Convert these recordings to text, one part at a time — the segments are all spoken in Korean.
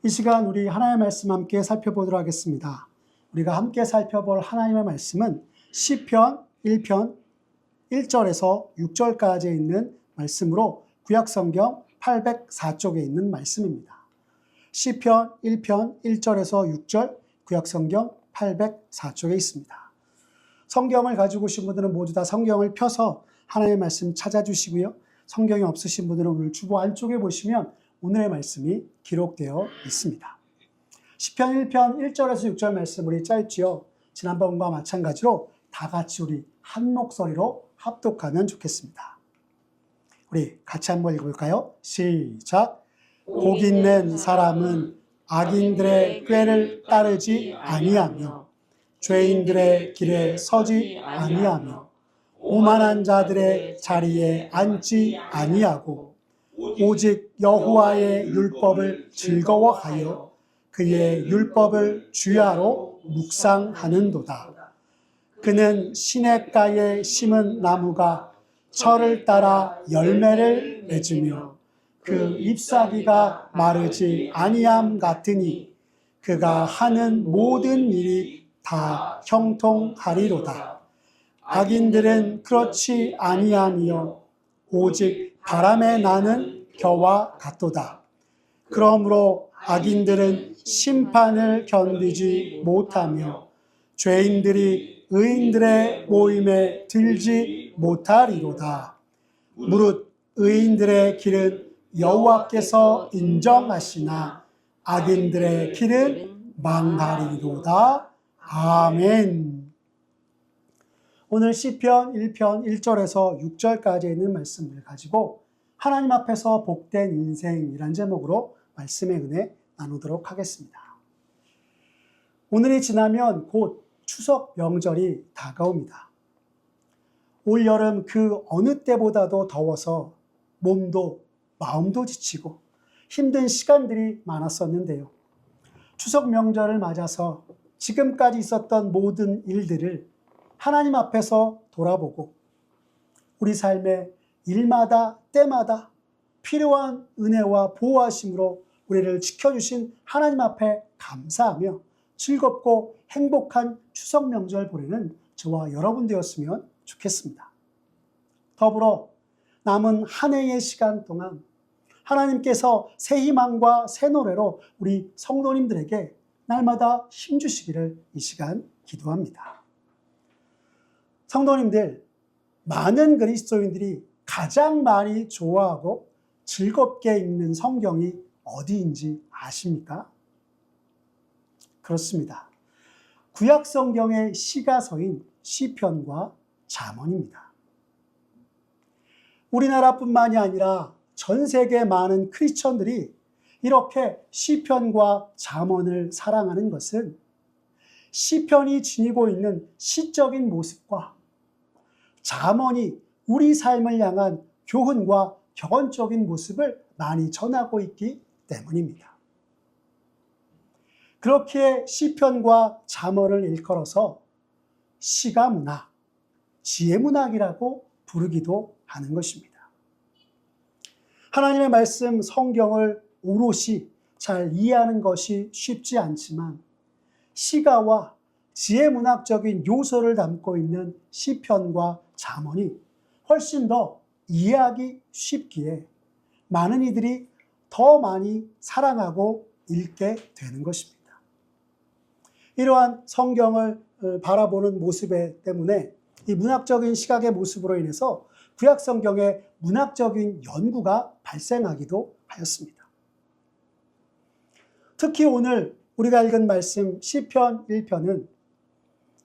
이 시간 우리 하나님의 말씀 함께 살펴보도록 하겠습니다. 우리가 함께 살펴볼 하나님의 말씀은 시편 1편 1절에서 6절까지 있는 말씀으로 구약성경 804쪽에 있는 말씀입니다. 시편 1편 1절에서 6절 구약성경 804쪽에 있습니다. 성경을 가지고 오신 분들은 모두 다 성경을 펴서 하나님의 말씀 찾아주시고요. 성경이 없으신 분들은 오늘 주보 안쪽에 보시면 오늘의 말씀이 기록되어 있습니다. 시편 1편 1절에서 6절 말씀 우리 짧지요. 지난번과 마찬가지로 다 같이 우리 한 목소리로 합독하면 좋겠습니다. 우리 같이 한번 읽어볼까요? 시작. 복 있는 사람은 악인들의 꾀를 따르지 아니하며 죄인들의 길에 서지 아니하며 오만한 자들의 자리에 앉지 아니하고 오직 여호와의 율법을 즐거워하여 그의 율법을 주야로 묵상하는도다. 그는 시냇가에 심은 나무가 철을 따라 열매를 맺으며 그 잎사귀가 마르지 아니함 같으니 그가 하는 모든 일이 다 형통하리로다. 악인들은 그렇지 아니하며 오직 바람에 나는 겨와 같도다. 그러므로 악인들은 심판을 견디지 못하며 죄인들이 의인들의 모임에 들지 못하리로다. 무릇 의인들의 길은 여호와께서 인정하시나 악인들의 길은 망하리로다. 아멘. 오늘 시편 1편 1절에서 6절까지 있는 말씀을 가지고 하나님 앞에서 복된 인생이란 제목으로 말씀의 은혜 나누도록 하겠습니다. 오늘이 지나면 곧 추석 명절이 다가옵니다. 올여름 그 어느 때보다도 더워서 몸도 마음도 지치고 힘든 시간들이 많았었는데요. 추석 명절을 맞아서 지금까지 있었던 모든 일들을 하나님 앞에서 돌아보고 우리 삶의 일마다 때마다 필요한 은혜와 보호하심으로 우리를 지켜주신 하나님 앞에 감사하며 즐겁고 행복한 추석 명절 보내는 저와 여러분 되었으면 좋겠습니다. 더불어 남은 한 해의 시간 동안 하나님께서 새 희망과 새 노래로 우리 성도님들에게 날마다 힘주시기를 이 시간 기도합니다. 성도님들, 많은 그리스도인들이 가장 많이 좋아하고 즐겁게 읽는 성경이 어디인지 아십니까? 그렇습니다. 구약 성경의 시가서인 시편과 잠언입니다. 우리나라뿐만이 아니라 전 세계 많은 크리스천들이 이렇게 시편과 잠언을 사랑하는 것은 시편이 지니고 있는 시적인 모습과 잠언이 우리 삶을 향한 교훈과 격언적인 모습을 많이 전하고 있기 때문입니다. 그렇게 시편과 잠언을 일컬어서 시가문학, 지혜문학이라고 부르기도 하는 것입니다. 하나님의 말씀 성경을 오롯이 잘 이해하는 것이 쉽지 않지만 시가와 지혜문학적인 요소를 담고 있는 시편과 잠언이 훨씬 더 이해하기 쉽기에 많은 이들이 더 많이 사랑하고 읽게 되는 것입니다. 이러한 성경을 바라보는 모습 때문에 이 문학적인 시각의 모습으로 인해서 구약 성경의 문학적인 연구가 발생하기도 하였습니다. 특히 오늘 우리가 읽은 말씀 시편 1편은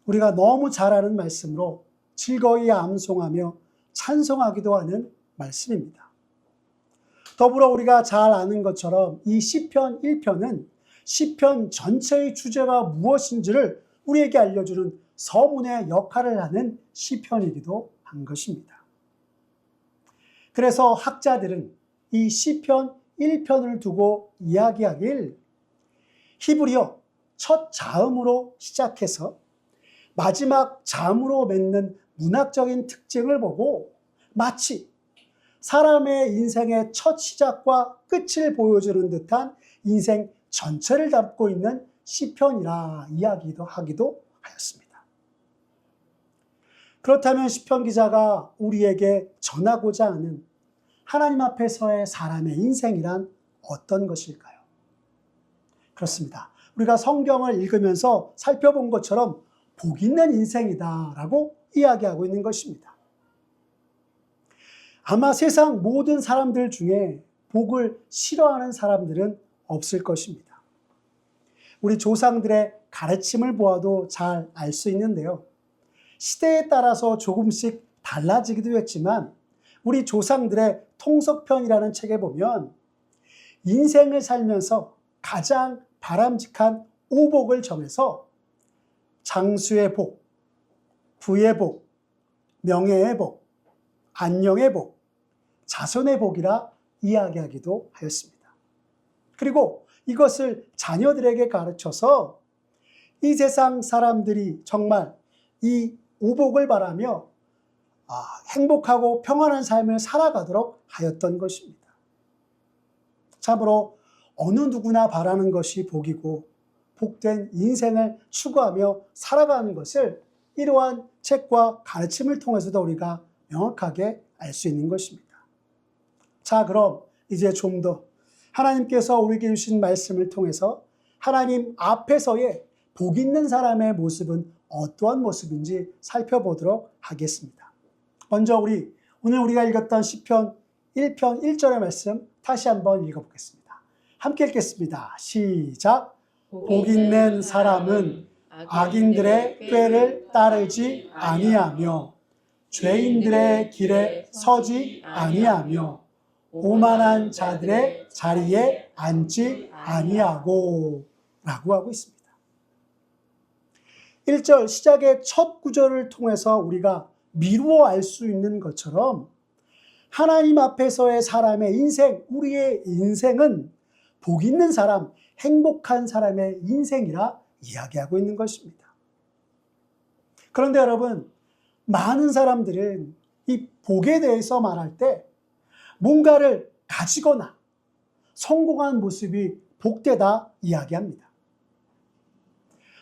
우리가 너무 잘 아는 말씀으로 즐거이 암송하며 찬송하기도 하는 말씀입니다. 더불어 우리가 잘 아는 것처럼 이 시편 1편은 시편 전체의 주제가 무엇인지를 우리에게 알려주는 서문의 역할을 하는 시편이기도 한 것입니다. 그래서 학자들은 이 시편 1편을 두고 이야기하길 히브리어 첫 자음으로 시작해서 마지막 자음으로 맺는 문학적인 특징을 보고 마치 사람의 인생의 첫 시작과 끝을 보여주는 듯한 인생 전체를 담고 있는 시편이라 이야기도 하기도 하였습니다. 그렇다면 시편 기자가 우리에게 전하고자 하는 하나님 앞에서의 사람의 인생이란 어떤 것일까요? 그렇습니다. 우리가 성경을 읽으면서 살펴본 것처럼 복 있는 인생이다라고 이야기하고 있는 것입니다. 아마 세상 모든 사람들 중에 복을 싫어하는 사람들은 없을 것입니다. 우리 조상들의 가르침을 보아도 잘 알 수 있는데요. 시대에 따라서 조금씩 달라지기도 했지만 우리 조상들의 통속편이라는 책에 보면 인생을 살면서 가장 바람직한 오복을 정해서 장수의 복, 부의 복, 명예의 복, 안녕의 복, 자손의 복이라 이야기하기도 하였습니다. 그리고 이것을 자녀들에게 가르쳐서 이 세상 사람들이 정말 이 오복을 바라며 행복하고 평안한 삶을 살아가도록 하였던 것입니다. 참으로 어느 누구나 바라는 것이 복이고 복된 인생을 추구하며 살아가는 것을 이러한 책과 가르침을 통해서도 우리가 명확하게 알 수 있는 것입니다. 자, 그럼 이제 좀 더 하나님께서 우리에게 주신 말씀을 통해서 하나님 앞에서의 복 있는 사람의 모습은 어떠한 모습인지 살펴보도록 하겠습니다. 먼저 오늘 우리가 읽었던 시편 1편 1절의 말씀 다시 한번 읽어보겠습니다. 함께 읽겠습니다. 시작. 복 있는 사람은 악인들의 꾀를 따르지 아니하며 죄인들의 길에 서지 아니하며 오만한 자들의 자리에 앉지 아니하고 라고 하고 있습니다. 1절 시작의 첫 구절을 통해서 우리가 미루어 알 수 있는 것처럼 하나님 앞에서의 사람의 인생, 우리의 인생은 복 있는 사람, 행복한 사람의 인생이라 이야기하고 있는 것입니다. 그런데 여러분, 많은 사람들은 이 복에 대해서 말할 때 뭔가를 가지거나 성공한 모습이 복되다 이야기합니다.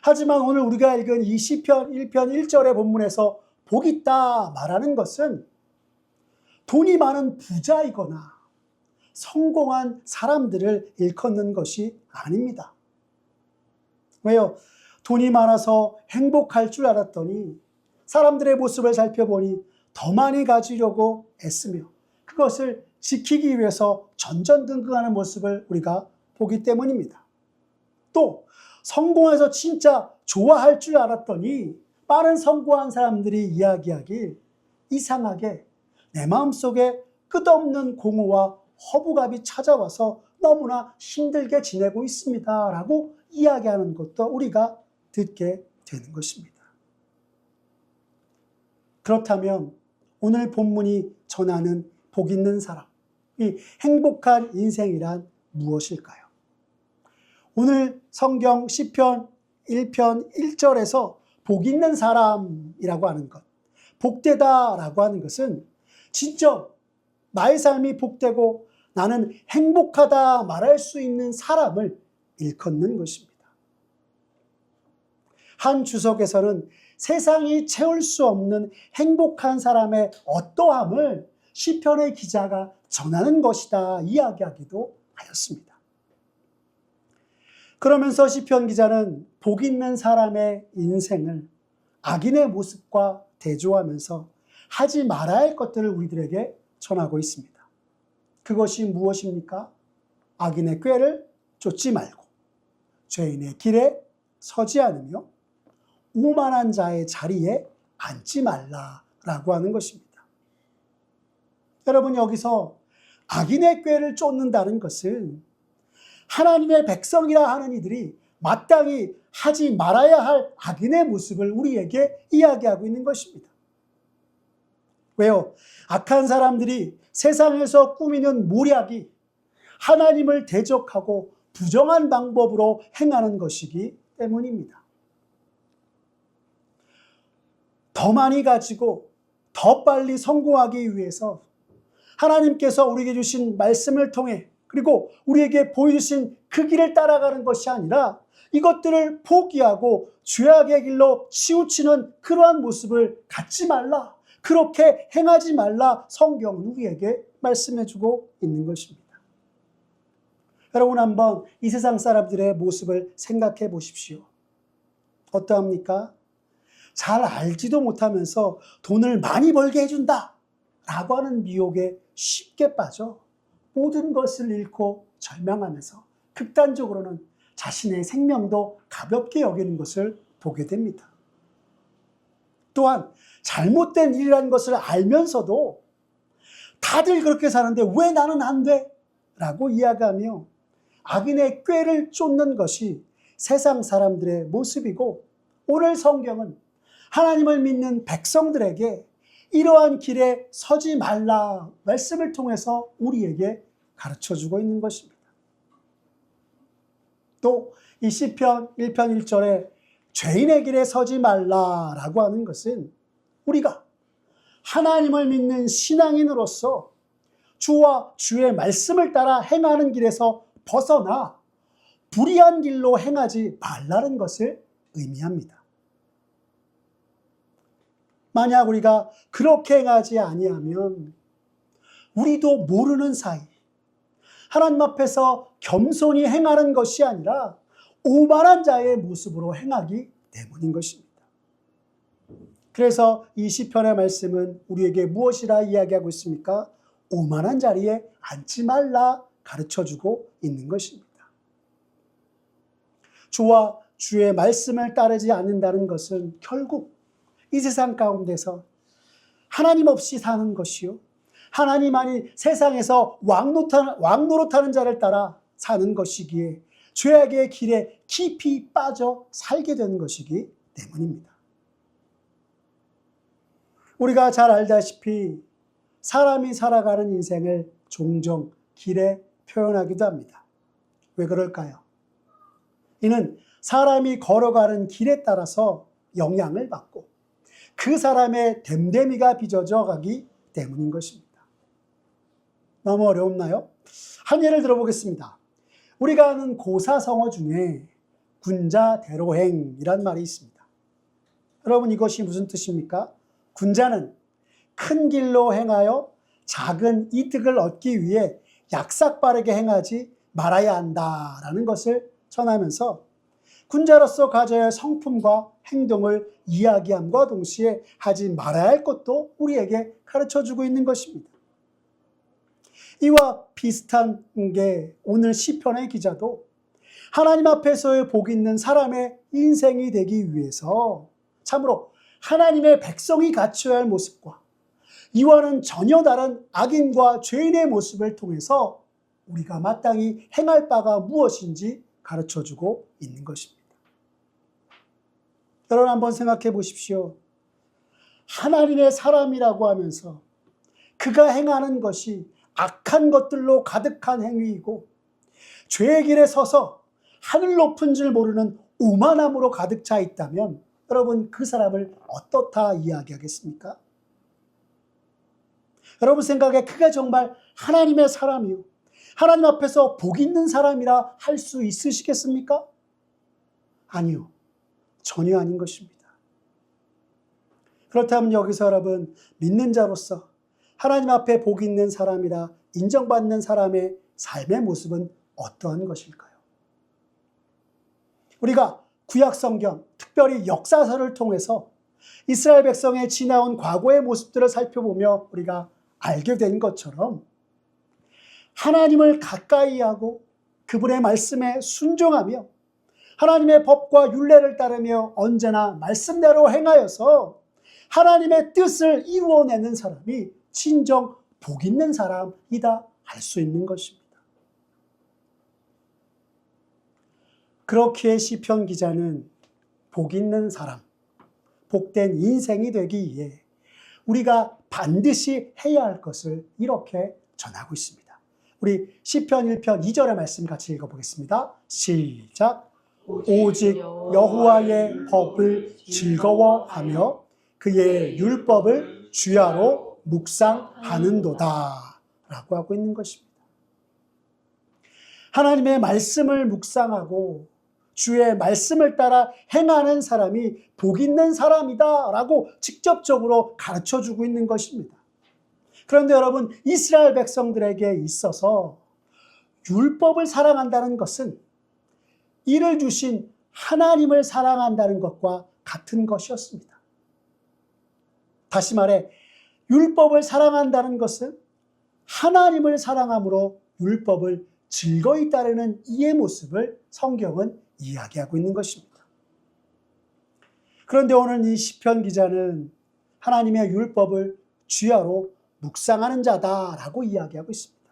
하지만 오늘 우리가 읽은 이 시편 1편 1절의 본문에서 복 있다 말하는 것은 돈이 많은 부자이거나 성공한 사람들을 일컫는 것이 아닙니다. 왜요? 돈이 많아서 행복할 줄 알았더니 사람들의 모습을 살펴보니 더 많이 가지려고 애쓰며 그것을 지키기 위해서 전전긍긍하는 모습을 우리가 보기 때문입니다. 또 성공해서 진짜 좋아할 줄 알았더니 빠른 성공한 사람들이 이야기하길 이상하게 내 마음속에 끝없는 공허와 허무감이 찾아와서 너무나 힘들게 지내고 있습니다 라고 이야기하는 것도 우리가 듣게 되는 것입니다. 그렇다면 오늘 본문이 전하는 복 있는 사람, 이 행복한 인생이란 무엇일까요? 오늘 성경 시편 1편 1절에서 복 있는 사람이라고 하는 것, 복되다라고 하는 것은 진짜 나의 삶이 복되고 나는 행복하다 말할 수 있는 사람을 일컫는 것입니다. 한 주석에서는 세상이 채울 수 없는 행복한 사람의 어떠함을 시편의 기자가 전하는 것이다 이야기하기도 하였습니다. 그러면서 시편 기자는 복 있는 사람의 인생을 악인의 모습과 대조하면서 하지 말아야 할 것들을 우리들에게 전하고 있습니다. 그것이 무엇입니까? 악인의 꾀를 쫓지 말고 죄인의 길에 서지 않으며 오만한 자의 자리에 앉지 말라라고 하는 것입니다. 여러분, 여기서 악인의 꾀를 쫓는다는 것은 하나님의 백성이라 하는 이들이 마땅히 하지 말아야 할 악인의 모습을 우리에게 이야기하고 있는 것입니다. 왜요? 악한 사람들이 세상에서 꾸미는 모략이 하나님을 대적하고 부정한 방법으로 행하는 것이기 때문입니다. 더 많이 가지고 더 빨리 성공하기 위해서 하나님께서 우리에게 주신 말씀을 통해 그리고 우리에게 보여주신 그 길을 따라가는 것이 아니라 이것들을 포기하고 죄악의 길로 치우치는 그러한 모습을 갖지 말라. 그렇게 행하지 말라. 성경은 우리에게 말씀해주고 있는 것입니다. 여러분 한번 이 세상 사람들의 모습을 생각해 보십시오. 어떠합니까? 잘 알지도 못하면서 돈을 많이 벌게 해준다 라고 하는 미혹에 쉽게 빠져 모든 것을 잃고 절망하면서 극단적으로는 자신의 생명도 가볍게 여기는 것을 보게 됩니다. 또한 잘못된 일이라는 것을 알면서도 다들 그렇게 사는데 왜 나는 안 돼? 라고 이야기하며 악인의 꾀를 쫓는 것이 세상 사람들의 모습이고, 오늘 성경은 하나님을 믿는 백성들에게 이러한 길에 서지 말라 말씀을 통해서 우리에게 가르쳐주고 있는 것입니다. 또 이 시편 1편 1절에 죄인의 길에 서지 말라라고 하는 것은 우리가 하나님을 믿는 신앙인으로서 주와 주의 말씀을 따라 행하는 길에서 벗어나 불의한 길로 행하지 말라는 것을 의미합니다. 만약 우리가 그렇게 행하지 아니하면 우리도 모르는 사이 하나님 앞에서 겸손히 행하는 것이 아니라 오만한 자의 모습으로 행하기 때문인 것입니다. 그래서 이 시편의 말씀은 우리에게 무엇이라 이야기하고 있습니까? 오만한 자리에 앉지 말라 가르쳐주고 있는 것입니다. 주와 주의 말씀을 따르지 않는다는 것은 결국 이 세상 가운데서 하나님 없이 사는 것이요, 하나님만이 세상에서 왕노릇하는 자를 따라 사는 것이기에 죄악의 길에 깊이 빠져 살게 되는 것이기 때문입니다. 우리가 잘 알다시피 사람이 살아가는 인생을 종종 길에 표현하기도 합니다. 왜 그럴까요? 이는 사람이 걸어가는 길에 따라서 영향을 받고 그 사람의 됨됨이가 빚어져 가기 때문인 것입니다. 너무 어려웠나요? 한 예를 들어보겠습니다. 우리가 아는 고사성어 중에 군자대로행이란 말이 있습니다. 여러분 이것이 무슨 뜻입니까? 군자는 큰 길로 행하여 작은 이득을 얻기 위해 약삭빠르게 행하지 말아야 한다라는 것을 전하면서 군자로서 가져야 할 성품과 행동을 이야기함과 동시에 하지 말아야 할 것도 우리에게 가르쳐주고 있는 것입니다. 이와 비슷한 게 오늘 시편의 기자도 하나님 앞에서의 복 있는 사람의 인생이 되기 위해서 참으로 하나님의 백성이 갖춰야 할 모습과 이와는 전혀 다른 악인과 죄인의 모습을 통해서 우리가 마땅히 행할 바가 무엇인지 가르쳐주고 있는 것입니다. 여러분 한번 생각해 보십시오. 하나님의 사람이라고 하면서 그가 행하는 것이 악한 것들로 가득한 행위이고 죄의 길에 서서 하늘 높은 줄 모르는 오만함으로 가득 차 있다면 여러분 그 사람을 어떻다 이야기하겠습니까? 여러분 생각에 그가 정말 하나님의 사람이요, 하나님 앞에서 복 있는 사람이라 할 수 있으시겠습니까? 아니요, 전혀 아닌 것입니다. 그렇다면 여기서 여러분 믿는 자로서 하나님 앞에 복 있는 사람이라 인정받는 사람의 삶의 모습은 어떠한 것일까요? 우리가 구약성경, 특별히 역사서를 통해서 이스라엘 백성의 지나온 과거의 모습들을 살펴보며 우리가 알게 된 것처럼 하나님을 가까이 하고 그분의 말씀에 순종하며 하나님의 법과 율례를 따르며 언제나 말씀대로 행하여서 하나님의 뜻을 이루어내는 사람이 진정 복 있는 사람이다 할 수 있는 것입니다. 그렇기에 시편 기자는 복 있는 사람, 복된 인생이 되기 위해 우리가 반드시 해야 할 것을 이렇게 전하고 있습니다. 우리 시편 1편 2절의 말씀 같이 읽어보겠습니다. 시작. 오직 여호와의 법을 즐거워하며 그의 율법을 주야로 묵상하는도다 라고 하고 있는 것입니다. 하나님의 말씀을 묵상하고 주의 말씀을 따라 행하는 사람이 복 있는 사람이다 라고 직접적으로 가르쳐주고 있는 것입니다. 그런데 여러분, 이스라엘 백성들에게 있어서 율법을 사랑한다는 것은 이를 주신 하나님을 사랑한다는 것과 같은 것이었습니다. 다시 말해, 율법을 사랑한다는 것은 하나님을 사랑함으로 율법을 즐거이 따르는 이의 모습을 성경은 이야기하고 있는 것입니다. 그런데 오늘 이 시편 기자는 하나님의 율법을 주야로 묵상하는 자다라고 이야기하고 있습니다.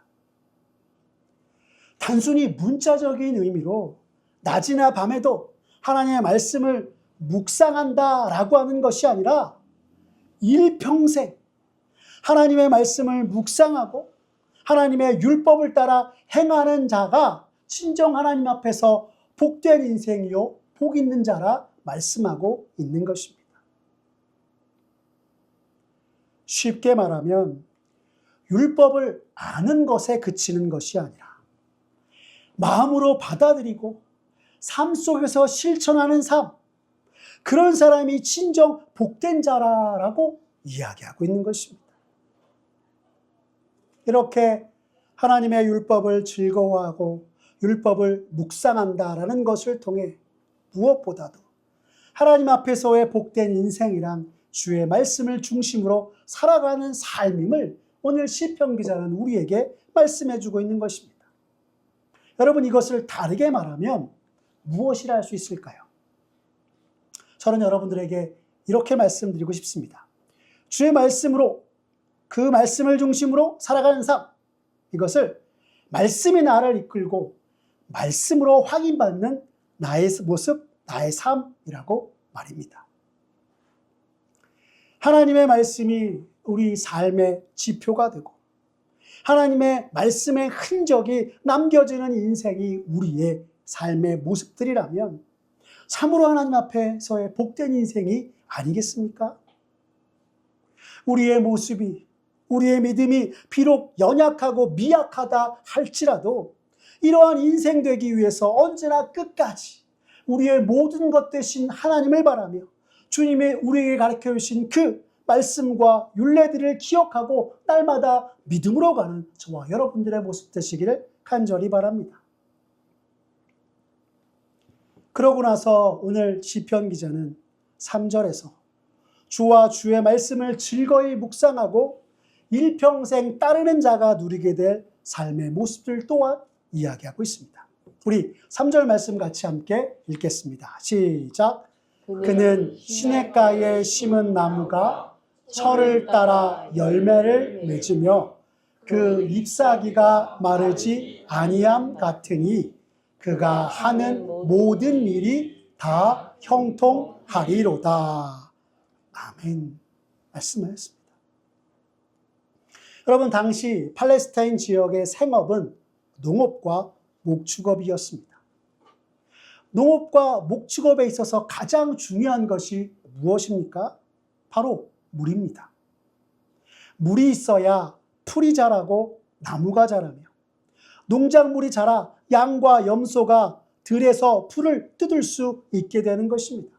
단순히 문자적인 의미로 낮이나 밤에도 하나님의 말씀을 묵상한다라고 하는 것이 아니라 일평생 하나님의 말씀을 묵상하고 하나님의 율법을 따라 행하는 자가 진정 하나님 앞에서 복된 인생이요 복 있는 자라 말씀하고 있는 것입니다. 쉽게 말하면 율법을 아는 것에 그치는 것이 아니라 마음으로 받아들이고 삶 속에서 실천하는 삶, 그런 사람이 진정 복된 자라라고 이야기하고 있는 것입니다. 이렇게 하나님의 율법을 즐거워하고 율법을 묵상한다라는 것을 통해 무엇보다도 하나님 앞에서의 복된 인생이란 주의 말씀을 중심으로 살아가는 삶임을 오늘 시편 기자는 우리에게 말씀해 주고 있는 것입니다. 여러분, 이것을 다르게 말하면 무엇이라 할 수 있을까요? 저는 여러분들에게 이렇게 말씀드리고 싶습니다. 주의 말씀으로, 그 말씀을 중심으로 살아가는 삶, 이것을 말씀이 나를 이끌고 말씀으로 확인받는 나의 모습, 나의 삶이라고 말입니다. 하나님의 말씀이 우리 삶의 지표가 되고 하나님의 말씀의 흔적이 남겨지는 인생이 우리의 삶의 모습들이라면 참으로 하나님 앞에서의 복된 인생이 아니겠습니까? 우리의 모습이, 우리의 믿음이 비록 연약하고 미약하다 할지라도 이러한 인생 되기 위해서 언제나 끝까지 우리의 모든 것 되신 하나님을 바라며 주님의 우리에게 가르쳐 주신 그 말씀과 율례들을 기억하고 날마다 믿음으로 가는 저와 여러분들의 모습 되시기를 간절히 바랍니다. 그러고 나서 오늘 시편 기자는 3절에서 주와 주의 말씀을 즐거이 묵상하고 일평생 따르는 자가 누리게 될 삶의 모습들 또한 이야기하고 있습니다. 우리 3절 말씀 같이 함께 읽겠습니다. 시작. 그는 시냇가에 심은 나무가 철을 따라 열매를 맺으며 그 잎사귀가 마르지 아니함 같으니 그가 하는 모든 일이 다 형통하리로다. 아멘. 말씀하셨습니다. 여러분, 당시 팔레스타인 지역의 생업은 농업과 목축업이었습니다. 농업과 목축업에 있어서 가장 중요한 것이 무엇입니까? 바로 물입니다. 물이 있어야 풀이 자라고 나무가 자라며 농작물이 자라 양과 염소가 들에서 풀을 뜯을 수 있게 되는 것입니다.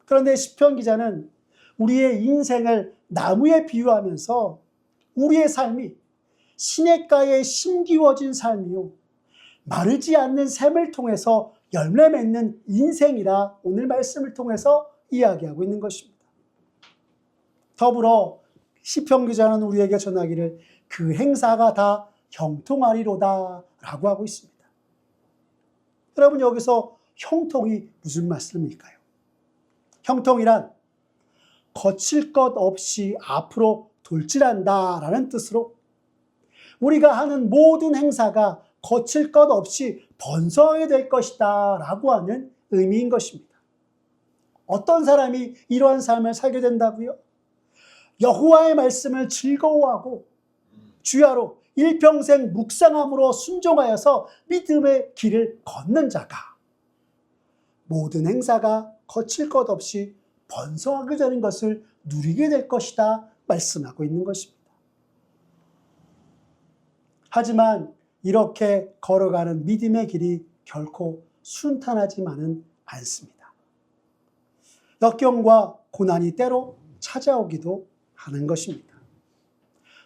그런데 시편 기자는 우리의 인생을 나무에 비유하면서 우리의 삶이 시냇가에 심기워진 삶이요 마르지 않는 샘을 통해서 열매 맺는 인생이라 오늘 말씀을 통해서 이야기하고 있는 것입니다. 더불어 시편 기자는 우리에게 전하기를 그 행사가 다 형통하리로다 라고 하고 있습니다. 여러분, 여기서 형통이 무슨 말씀일까요? 형통이란 거칠 것 없이 앞으로 돌진한다 라는 뜻으로 우리가 하는 모든 행사가 거칠 것 없이 번성하게 될 것이다 라고 하는 의미인 것입니다. 어떤 사람이 이러한 삶을 살게 된다고요? 여호와의 말씀을 즐거워하고 주야로 일평생 묵상함으로 순종하여서 믿음의 길을 걷는 자가 모든 행사가 거칠 것 없이 번성하게 되는 것을 누리게 될 것이다 말씀하고 있는 것입니다. 하지만 이렇게 걸어가는 믿음의 길이 결코 순탄하지만은 않습니다. 역경과 고난이 때로 찾아오기도 하는 것입니다.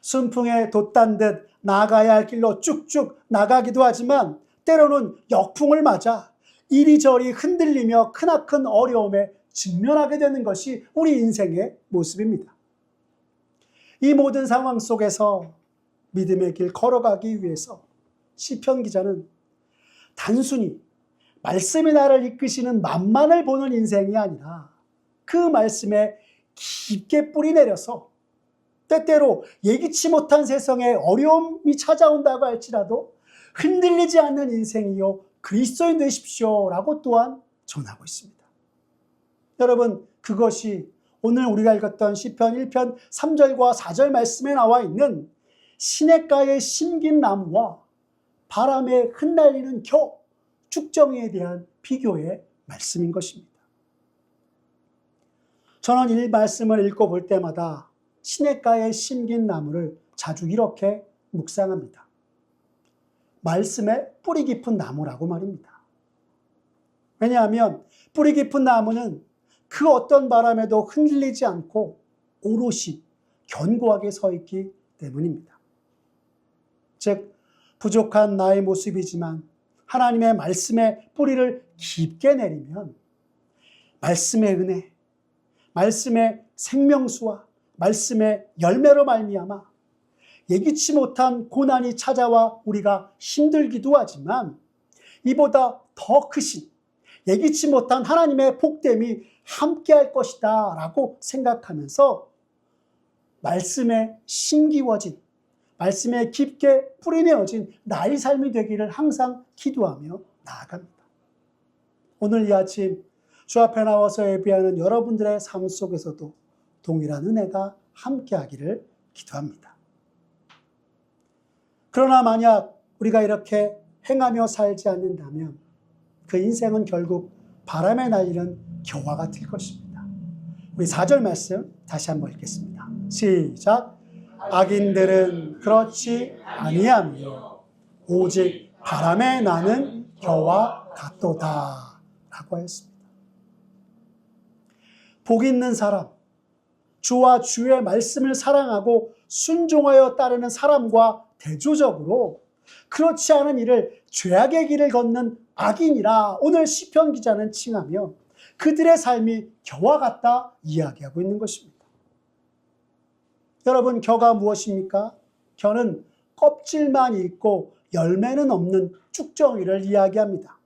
순풍에 돛단 듯 나가야 할 길로 쭉쭉 나가기도 하지만 때로는 역풍을 맞아 이리저리 흔들리며 크나큰 어려움에 직면하게 되는 것이 우리 인생의 모습입니다. 이 모든 상황 속에서 믿음의 길 걸어가기 위해서 시편 기자는 단순히 말씀이 나를 이끄시는 맛만을 보는 인생이 아니라 그 말씀에 깊게 뿌리 내려서 때때로 예기치 못한 세상에 어려움이 찾아온다고 할지라도 흔들리지 않는 인생이요 그리스도인 되십시오라고 또한 전하고 있습니다. 여러분, 그것이 오늘 우리가 읽었던 시편 1편 3절과 4절 말씀에 나와 있는 시냇가에 심긴 나무와 바람에 흩날리는 겨, 쭉정이에 대한 비교의 말씀인 것입니다. 저는 이 말씀을 읽어볼 때마다 시냇가에 심긴 나무를 자주 이렇게 묵상합니다. 말씀에 뿌리 깊은 나무라고 말입니다. 왜냐하면 뿌리 깊은 나무는 그 어떤 바람에도 흔들리지 않고 오롯이 견고하게 서 있기 때문입니다. 즉, 부족한 나의 모습이지만 하나님의 말씀에 뿌리를 깊게 내리면 말씀의 은혜, 말씀의 생명수와 말씀의 열매로 말미암아 예기치 못한 고난이 찾아와 우리가 힘들기도 하지만 이보다 더 크신 예기치 못한 하나님의 복됨이 함께할 것이다 라고 생각하면서 말씀에 심기워진, 말씀에 깊게 뿌리내어진 나의 삶이 되기를 항상 기도하며 나아갑니다. 오늘 이 아침 주 앞에 나와서 예배하는 여러분들의 삶 속에서도 동일한 은혜가 함께하기를 기도합니다. 그러나 만약 우리가 이렇게 행하며 살지 않는다면 그 인생은 결국 바람에 날리는 겨와 같을 것입니다. 우리 4절 말씀 다시 한번 읽겠습니다. 시작. 악인들은 그렇지 아니하며 오직 바람에 나는 겨와 같도다 라고 하였습니다. 복 있는 사람, 주와 주의 말씀을 사랑하고 순종하여 따르는 사람과 대조적으로 그렇지 않은 이를 죄악의 길을 걷는 악인이라 오늘 시편 기자는 칭하며 그들의 삶이 겨와 같다 이야기하고 있는 것입니다. 여러분, 겨가 무엇입니까? 겨는 껍질만 있고 열매는 없는 쭉정이를 이야기합니다.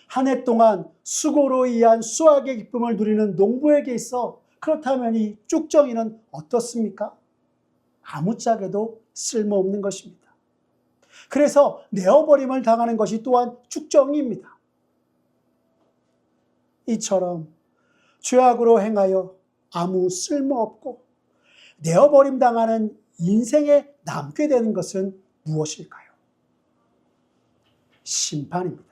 한 해 동안 수고로 인한 수확의 기쁨을 누리는 농부에게 있어 그렇다면 이 쭉정이는 어떻습니까? 아무짝에도 쓸모없는 것입니다. 그래서 내어버림을 당하는 것이 또한 쭉정이입니다. 이처럼 죄악으로 행하여 아무 쓸모없고 내어버림 당하는 인생에 남게 되는 것은 무엇일까요? 심판입니다.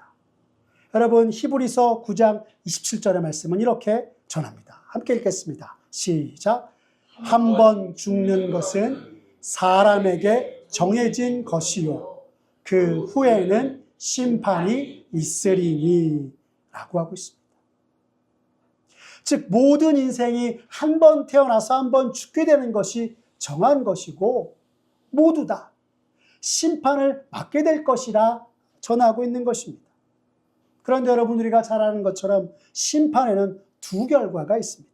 여러분, 히브리서 9장 27절의 말씀은 이렇게 전합니다. 함께 읽겠습니다. 시작. 한 번 죽는 것은 사람에게 정해진 것이요 그 후에는 심판이 있으리니 라고 하고 있습니다. 즉 모든 인생이 한 번 태어나서 한 번 죽게 되는 것이 정한 것이고 모두 다 심판을 받게 될 것이라 전하고 있는 것입니다. 그런데 여러분, 우리가 잘 아는 것처럼 심판에는 두 결과가 있습니다.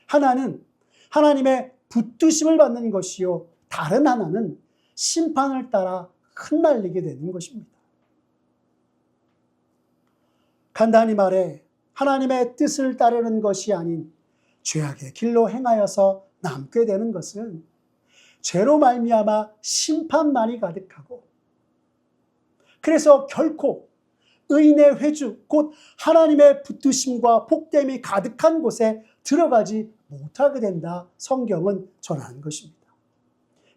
하나는 하나님의 붙드심을 받는 것이요 다른 하나는 심판을 따라 흩날리게 되는 것입니다. 간단히 말해 하나님의 뜻을 따르는 것이 아닌 죄악의 길로 행하여서 남게 되는 것은 죄로 말미암아 심판만이 가득하고 그래서 결코 의인의 회주 곧 하나님의 붙드심과 복됨이 가득한 곳에 들어가지 못하게 된다 성경은 전하는 것입니다.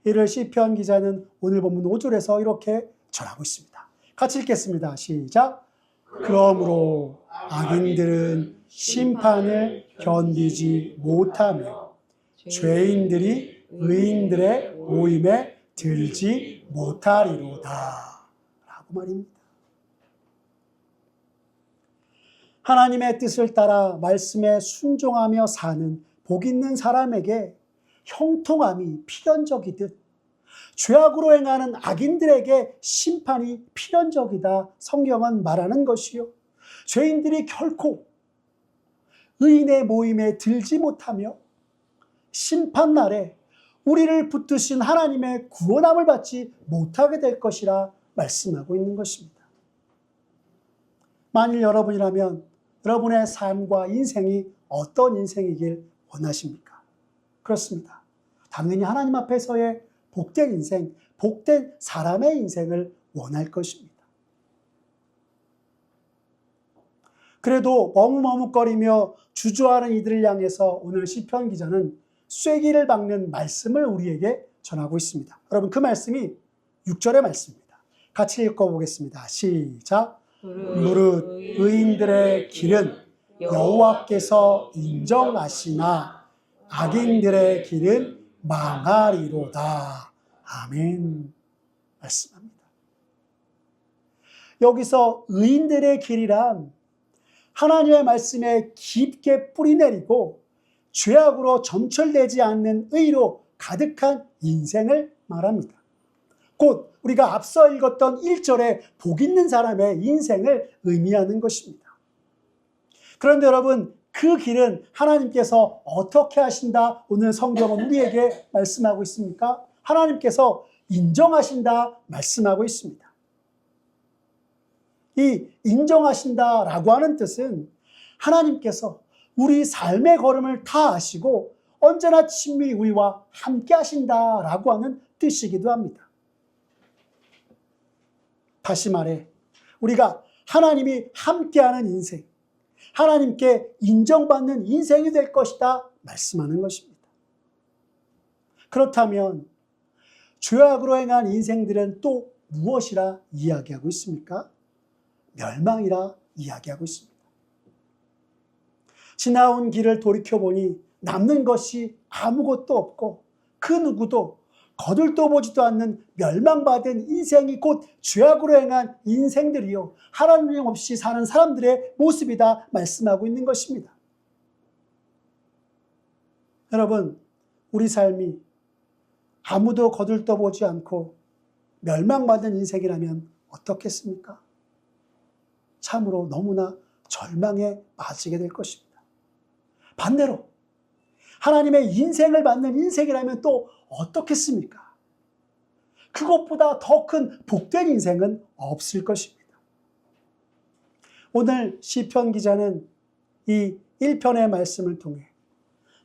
이를 시편 기자는 오늘 본문 5절에서 이렇게 전하고 있습니다. 같이 읽겠습니다. 시작. 그러므로 악인들은 심판을 견디지 못하며 죄인들이 의인들의 모임에 들지 못하리로다 라고 말입니다. 하나님의 뜻을 따라 말씀에 순종하며 사는 복 있는 사람에게 형통함이 필연적이듯 죄악으로 행하는 악인들에게 심판이 필연적이다 성경은 말하는 것이요. 죄인들이 결코 의인의 모임에 들지 못하며 심판날에 우리를 붙드신 하나님의 구원함을 받지 못하게 될 것이라 말씀하고 있는 것입니다. 만일 여러분이라면 여러분의 삶과 인생이 어떤 인생이길 원하십니까? 그렇습니다. 당연히 하나님 앞에서의 복된 인생, 복된 사람의 인생을 원할 것입니다. 그래도 머뭇머뭇거리며 주저하는 이들을 향해서 오늘 시편 기자는 쐐기를 박는 말씀을 우리에게 전하고 있습니다. 여러분 그 말씀이 6절의 말씀입니다. 같이 읽어보겠습니다. 시작. 무릇 의인들의 길은 여호와께서 인정하시나 악인들의 길은 망하리로다. 아멘. 말씀합니다. 여기서 의인들의 길이란 하나님의 말씀에 깊게 뿌리내리고 죄악으로 점철되지 않는 의로 가득한 인생을 말합니다. 곧 우리가 앞서 읽었던 1절의 복 있는 사람의 인생을 의미하는 것입니다. 그런데 여러분 그 길은 하나님께서 어떻게 하신다? 오늘 성경은 우리에게 말씀하고 있습니까? 하나님께서 인정하신다 말씀하고 있습니다. 이 인정하신다라고 하는 뜻은 하나님께서 우리 삶의 걸음을 다 아시고 언제나 친밀히 우리와 함께 하신다라고 하는 뜻이기도 합니다. 다시 말해 우리가 하나님이 함께하는 인생, 하나님께 인정받는 인생이 될 것이다 말씀하는 것입니다. 그렇다면 죄악으로 행한 인생들은 또 무엇이라 이야기하고 있습니까? 멸망이라 이야기하고 있습니다. 지나온 길을 돌이켜보니 남는 것이 아무것도 없고 그 누구도 거들떠보지도 않는 멸망받은 인생이 곧 죄악으로 행한 인생들이요 하나님 없이 사는 사람들의 모습이다 말씀하고 있는 것입니다. 여러분 우리 삶이 아무도 거들떠보지 않고 멸망받은 인생이라면 어떻겠습니까? 참으로 너무나 절망에 빠지게 될 것입니다. 반대로 하나님의 인생을 받는 인생이라면 또 어떻겠습니까? 그것보다 더 큰 복된 인생은 없을 것입니다. 오늘 시편 기자는 이 1편의 말씀을 통해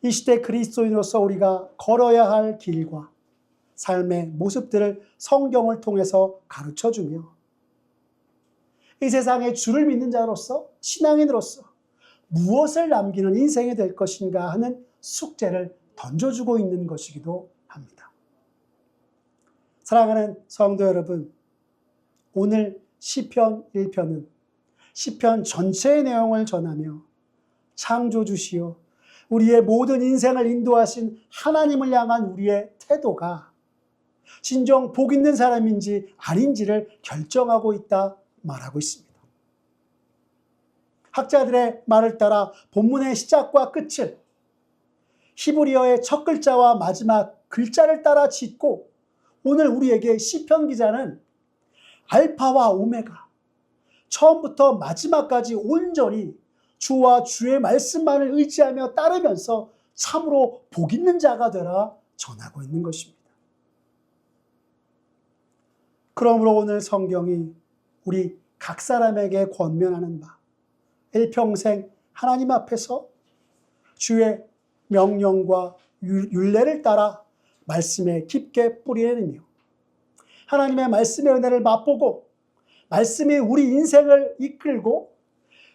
이 시대 그리스도인으로서 우리가 걸어야 할 길과 삶의 모습들을 성경을 통해서 가르쳐주며 이 세상에 주를 믿는 자로서 신앙인으로서 무엇을 남기는 인생이 될 것인가 하는 숙제를 던져주고 있는 것이기도 합니다. 사랑하는 성도 여러분, 오늘 시편 1편은 시편 전체의 내용을 전하며 창조주시오 우리의 모든 인생을 인도하신 하나님을 향한 우리의 태도가 진정 복 있는 사람인지 아닌지를 결정하고 있다 말하고 있습니다. 학자들의 말을 따라 본문의 시작과 끝을 히브리어의 첫 글자와 마지막 글자를 따라 짓고 오늘 우리에게 시편 기자는 알파와 오메가 처음부터 마지막까지 온전히 주와 주의 말씀만을 의지하며 따르면서 참으로 복 있는 자가 되라 전하고 있는 것입니다. 그러므로 오늘 성경이 우리 각 사람에게 권면하는 바 일평생 하나님 앞에서 주의 명령과 율례를 따라 말씀에 깊게 뿌리내리며 하나님의 말씀의 은혜를 맛보고 말씀이 우리 인생을 이끌고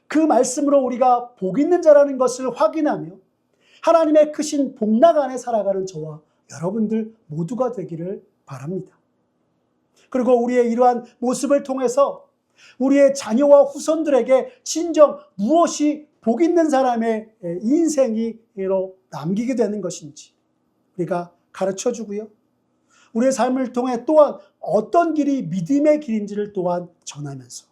그 말씀으로 우리가 복 있는 자라는 것을 확인하며 하나님의 크신 복락 안에 살아가는 저와 여러분들 모두가 되기를 바랍니다. 그리고 우리의 이러한 모습을 통해서 우리의 자녀와 후손들에게 진정 무엇이 복 있는 사람의 인생으로 남기게 되는 것인지 우리가 가르쳐주고요. 우리의 삶을 통해 또한 어떤 길이 믿음의 길인지를 또한 전하면서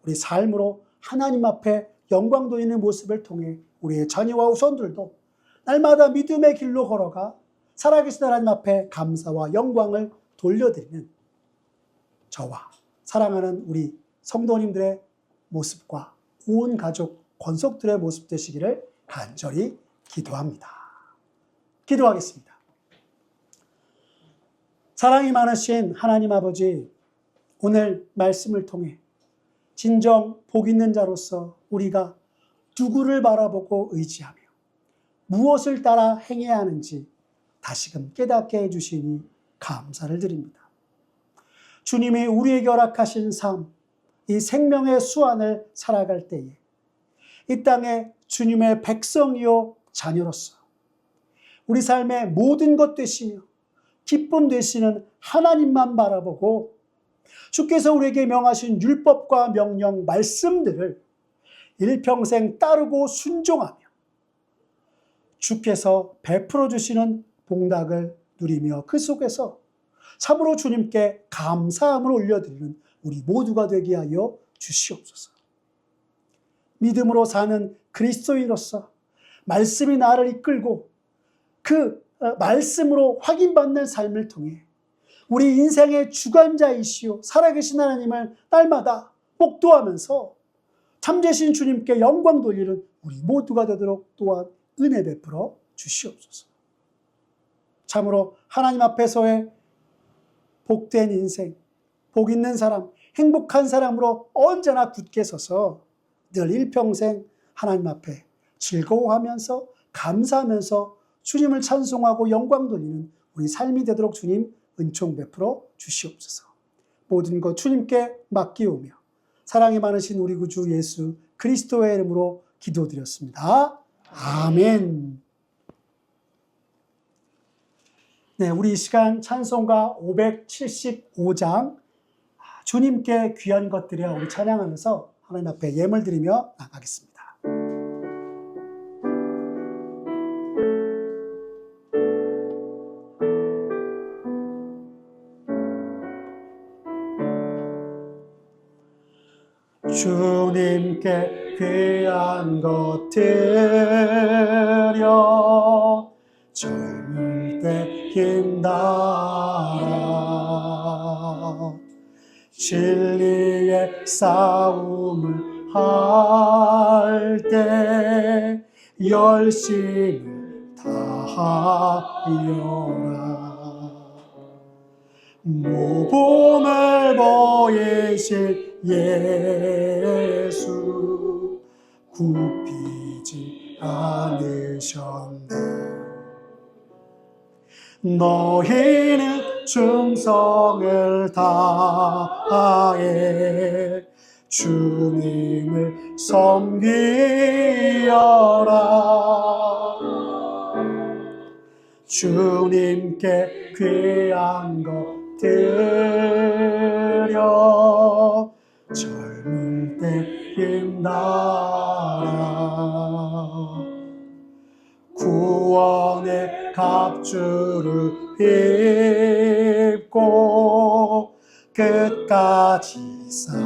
우리 삶으로 하나님 앞에 영광 돌리는 모습을 통해 우리의 자녀와 후손들도 날마다 믿음의 길로 걸어가 살아계신 하나님 앞에 감사와 영광을 돌려드리는 저와 사랑하는 우리 성도님들의 모습과 온 가족 권속들의 모습 되시기를 간절히 기도합니다. 기도하겠습니다. 사랑이 많으신 하나님 아버지, 오늘 말씀을 통해 진정 복 있는 자로서 우리가 누구를 바라보고 의지하며 무엇을 따라 행해야 하는지 다시금 깨닫게 해주시니 감사를 드립니다. 주님이 우리에게 허락하신 삶, 이 생명의 수완을 살아갈 때에 이 땅에 주님의 백성이요 자녀로서 우리 삶의 모든 것 되시며 기쁨 되시는 하나님만 바라보고 주께서 우리에게 명하신 율법과 명령, 말씀들을 일평생 따르고 순종하며 주께서 베풀어 주시는 봉닥을 누리며 그 속에서 참으로 주님께 감사함을 올려드리는 우리 모두가 되게 하여 주시옵소서. 믿음으로 사는 그리스도인으로서 말씀이 나를 이끌고 그 말씀으로 확인받는 삶을 통해 우리 인생의 주관자이시오 살아계신 하나님을 날마다 복도하면서 참되신 주님께 영광 돌리는 우리 모두가 되도록 또한 은혜 베풀어 주시옵소서. 참으로 하나님 앞에서의 복된 인생, 복 있는 사람, 행복한 사람으로 언제나 굳게 서서 늘 일평생 하나님 앞에 즐거워하면서 감사하면서 주님을 찬송하고 영광 돌리는 우리 삶이 되도록 주님 은총 베풀어 주시옵소서. 모든 것 주님께 맡기오며 사랑이 많으신 우리 구주 예수 그리스도의 이름으로 기도드렸습니다. 아멘. 네, 우리 이 시간 찬송가 575장 주님께 귀한 것들이야 우리 찬양하면서 하나님 앞에 예물 드리며 나가겠습니다. 주님께 귀한 것 드려 젊을 때 힘달아 진리의 싸움을 할 때 열심을 다하여라 모범을 보이실 예수 굽히지 않으셨네 너희는 충성을 다해 주님을 섬기여라 주님께 귀한 것 드려 젊을 때 힘달아 구원의 갑주를 입고 끝까지 싸워라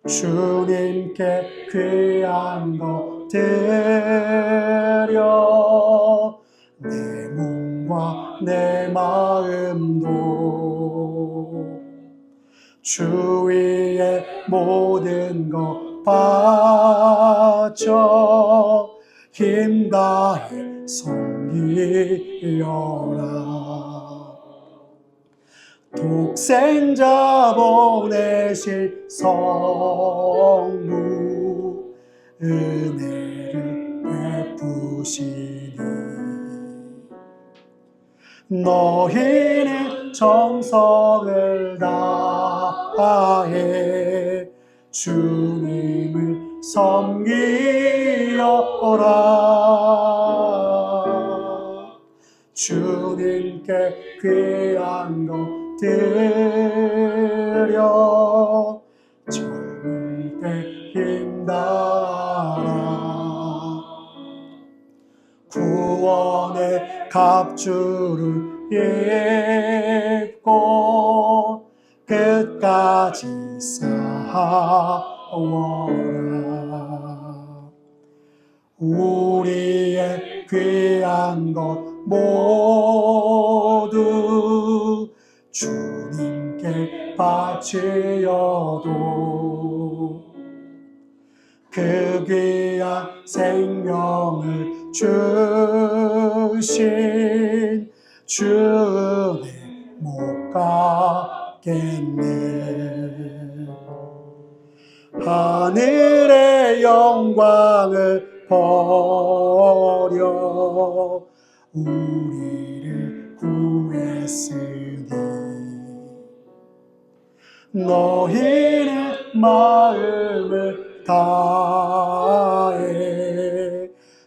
주님께 귀한 것 드려 내 몸과 내 마음도 주 위에 모든 것 바쳐 힘다해 섬기여라 독생자 보내실 성부 은혜를 베푸시니 너희는 정성을 다해 주님을 섬기여라 주님께 귀한 것 드려 젊을 때 힘달아 구원의 갑주를 입고 끝까지 싸워라. 우리의 귀한 것 모두 주님께 바치어도 그 귀한 생명을 주신 주 은혜 못 갚겠네. 하늘의 영광을 버려 우리를 구했으니 너희는 마음을 다해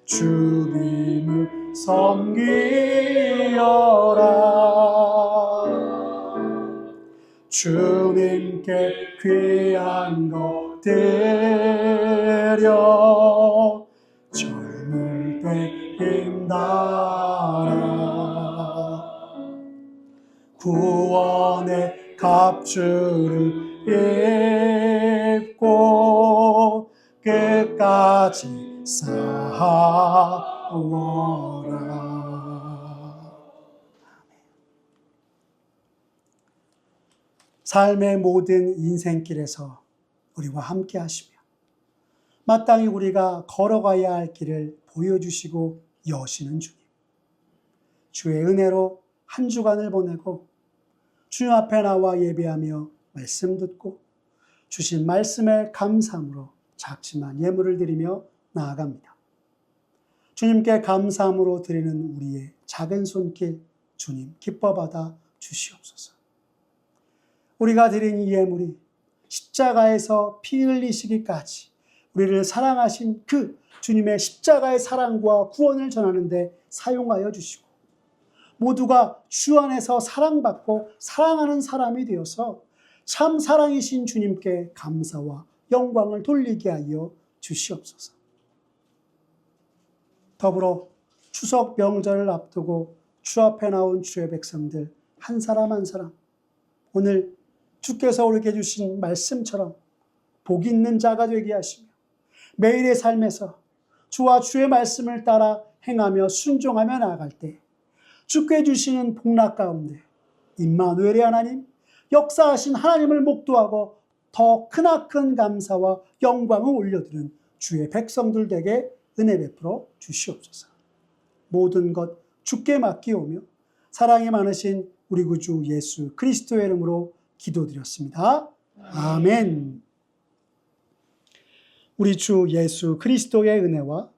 주님을 섬기어라. 주님께 귀한 것 드려 젊을 때 힘달아. 구원의 갑주를 입고 끝까지 싸워라. 삶의 모든 인생길에서 우리와 함께 하시며 마땅히 우리가 걸어가야 할 길을 보여주시고 여시는 주님, 주의 은혜로 한 주간을 보내고 주님 앞에 나와 예배하며 말씀 듣고 주신 말씀에 감사함으로 작지만 예물을 드리며 나아갑니다. 주님께 감사함으로 드리는 우리의 작은 손길 주님 기뻐 받아 주시옵소서. 우리가 드린 이 예물이 십자가에서 피 흘리시기까지 우리를 사랑하신 그 주님의 십자가의 사랑과 구원을 전하는 데 사용하여 주시고 모두가 주 안에서 사랑받고 사랑하는 사람이 되어서 참 사랑이신 주님께 감사와 영광을 돌리게 하여 주시옵소서. 더불어 추석 명절을 앞두고 주 앞에 나온 주의 백성들 한 사람 한 사람 오늘 주께서 우리에게 주신 말씀처럼 복 있는 자가 되게 하시며 매일의 삶에서 주와 주의 말씀을 따라 행하며 순종하며 나아갈 때 주께 주시는 복락 가운데 임마누엘의 하나님, 역사하신 하나님을 목도하고 더 크나큰 감사와 영광을 올려드리는 주의 백성들에게 은혜 베풀어 주시옵소서. 모든 것 주께 맡기오며 사랑이 많으신 우리 구주 예수 그리스도의 이름으로 기도드렸습니다. 아멘. 우리 주 예수 그리스도의 은혜와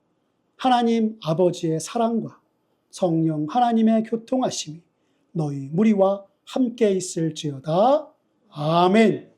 하나님 아버지의 사랑과 성령 하나님의 교통하심이 너희 무리와 함께 있을지어다. 아멘.